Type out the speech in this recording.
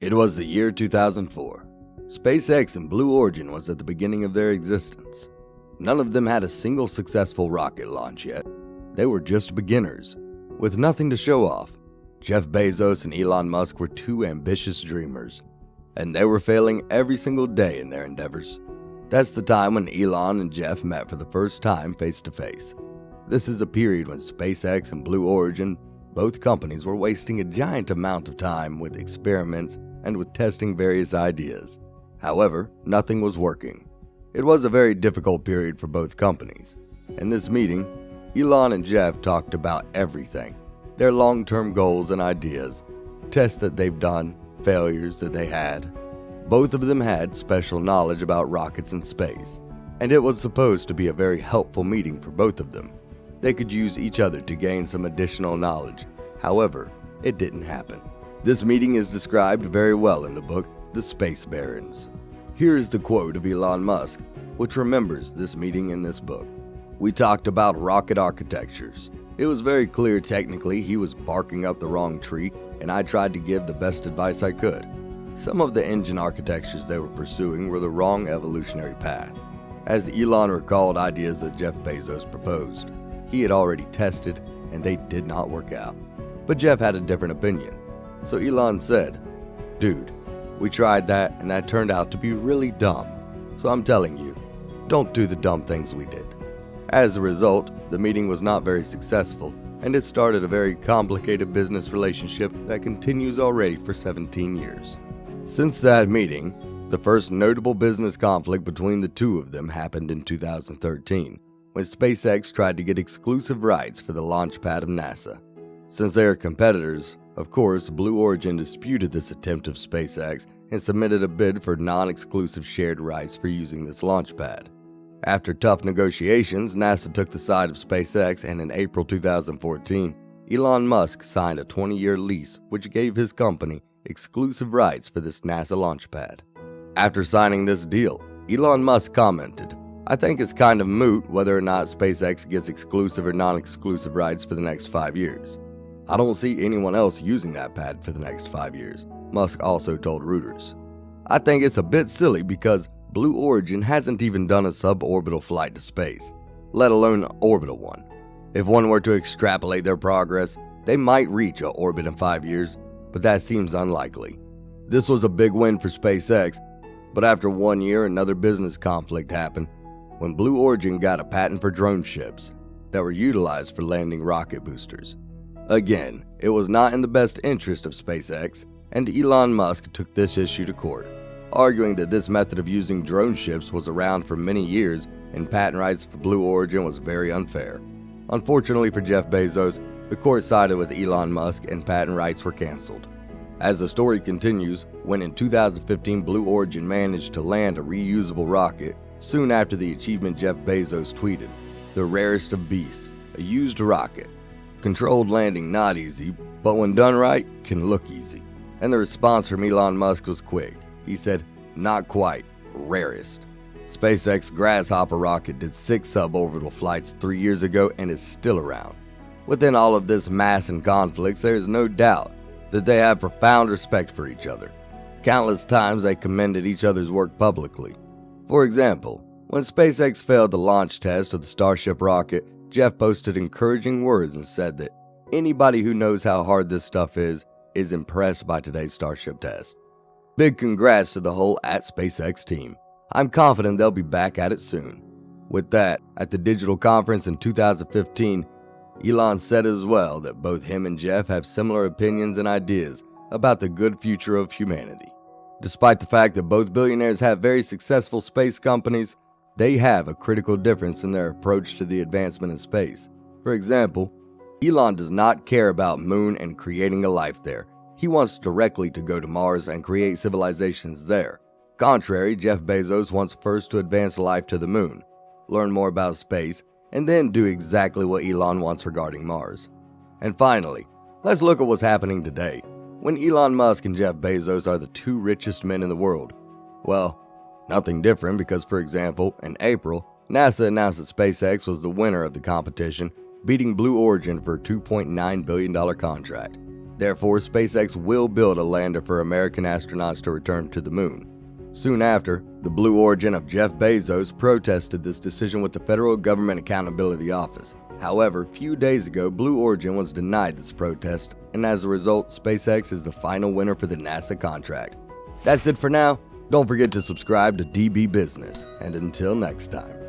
It was the year 2004. SpaceX and Blue Origin was at the beginning of their existence. None of them had a single successful rocket launch yet. They were just beginners, with nothing to show off. Jeff Bezos and Elon Musk were two ambitious dreamers, and they were failing every single day in their endeavors. That's the time when Elon and Jeff met for the first time face to face. This is a period when SpaceX and Blue Origin, both companies, were wasting a giant amount of time with experiments and with testing various ideas. However, nothing was working. It was a very difficult period for both companies. In this meeting, Elon and Jeff talked about everything: their long-term goals and ideas, tests that they've done, failures that they had. Both of them had special knowledge about rockets and space, and it was supposed to be a very helpful meeting for both of them. They could use each other to gain some additional knowledge. However, it didn't happen. This meeting is described very well in the book, The Space Barons. Here is the quote of Elon Musk, which remembers this meeting in this book. "We talked about rocket architectures. It was very clear technically he was barking up the wrong tree, and I tried to give the best advice I could. Some of the engine architectures they were pursuing were the wrong evolutionary path." As Elon recalled ideas that Jeff Bezos proposed, he had already tested and they did not work out. But Jeff had a different opinion. So Elon said, "Dude, we tried that and that turned out to be really dumb. So I'm telling you, don't do the dumb things we did." As a result, the meeting was not very successful, and it started a very complicated business relationship that continues already for 17 years. Since that meeting, the first notable business conflict between the two of them happened in 2013, when SpaceX tried to get exclusive rights for the launch pad of NASA. Since they are competitors, of course, Blue Origin disputed this attempt of SpaceX and submitted a bid for non-exclusive shared rights for using this launch pad. After tough negotiations, NASA took the side of SpaceX, and in April 2014, Elon Musk signed a 20-year lease which gave his company exclusive rights for this NASA launch pad. After signing this deal, Elon Musk commented, "I think it's kind of moot whether or not SpaceX gets exclusive or non-exclusive rights for the next 5 years. I don't see anyone else using that pad for the next 5 years," Musk also told Reuters. "I think it's a bit silly because Blue Origin hasn't even done a suborbital flight to space, let alone an orbital one. If one were to extrapolate their progress, they might reach an orbit in 5 years, but that seems unlikely." This was a big win for SpaceX, but after 1 year, another business conflict happened when Blue Origin got a patent for drone ships that were utilized for landing rocket boosters. Again, it was not in the best interest of SpaceX, and Elon Musk took this issue to court, arguing that this method of using drone ships was around for many years and patent rights for Blue Origin was very unfair. Unfortunately for Jeff Bezos, the court sided with Elon Musk and patent rights were canceled. As the story continues, when in 2015 Blue Origin managed to land a reusable rocket, soon after the achievement Jeff Bezos tweeted, "The rarest of beasts, a used rocket. Controlled landing not easy, but when done right, can look easy." And the response from Elon Musk was quick. He said, "Not quite, rarest." SpaceX Grasshopper rocket did 6 suborbital flights 3 years ago and is still around. Within all of this mass and conflicts, there is no doubt that they have profound respect for each other. Countless times they commended each other's work publicly. For example, when SpaceX failed the launch test of the Starship rocket, Jeff posted encouraging words and said that anybody who knows how hard this stuff is impressed by today's Starship test. Big congrats to the whole @SpaceX team. I'm confident they'll be back at it soon. With that, at the digital conference in 2015, Elon said as well that both him and Jeff have similar opinions and ideas about the good future of humanity. Despite the fact that both billionaires have very successful space companies, they have a critical difference in their approach to the advancement in space. For example, Elon does not care about moon and creating a life there. He wants directly to go to Mars and create civilizations there. Contrary, Jeff Bezos wants first to advance life to the moon, learn more about space, and then do exactly what Elon wants regarding Mars. And finally, let's look at what's happening today, when Elon Musk and Jeff Bezos are the two richest men in the world. Well, nothing different because, for example, in April, NASA announced that SpaceX was the winner of the competition, beating Blue Origin for a $2.9 billion contract. Therefore, SpaceX will build a lander for American astronauts to return to the moon. Soon after, the Blue Origin of Jeff Bezos protested this decision with the Federal Government Accountability Office. However, a few days ago, Blue Origin was denied this protest, and as a result, SpaceX is the final winner for the NASA contract. That's it for now. Don't forget to subscribe to DB Business, and until next time.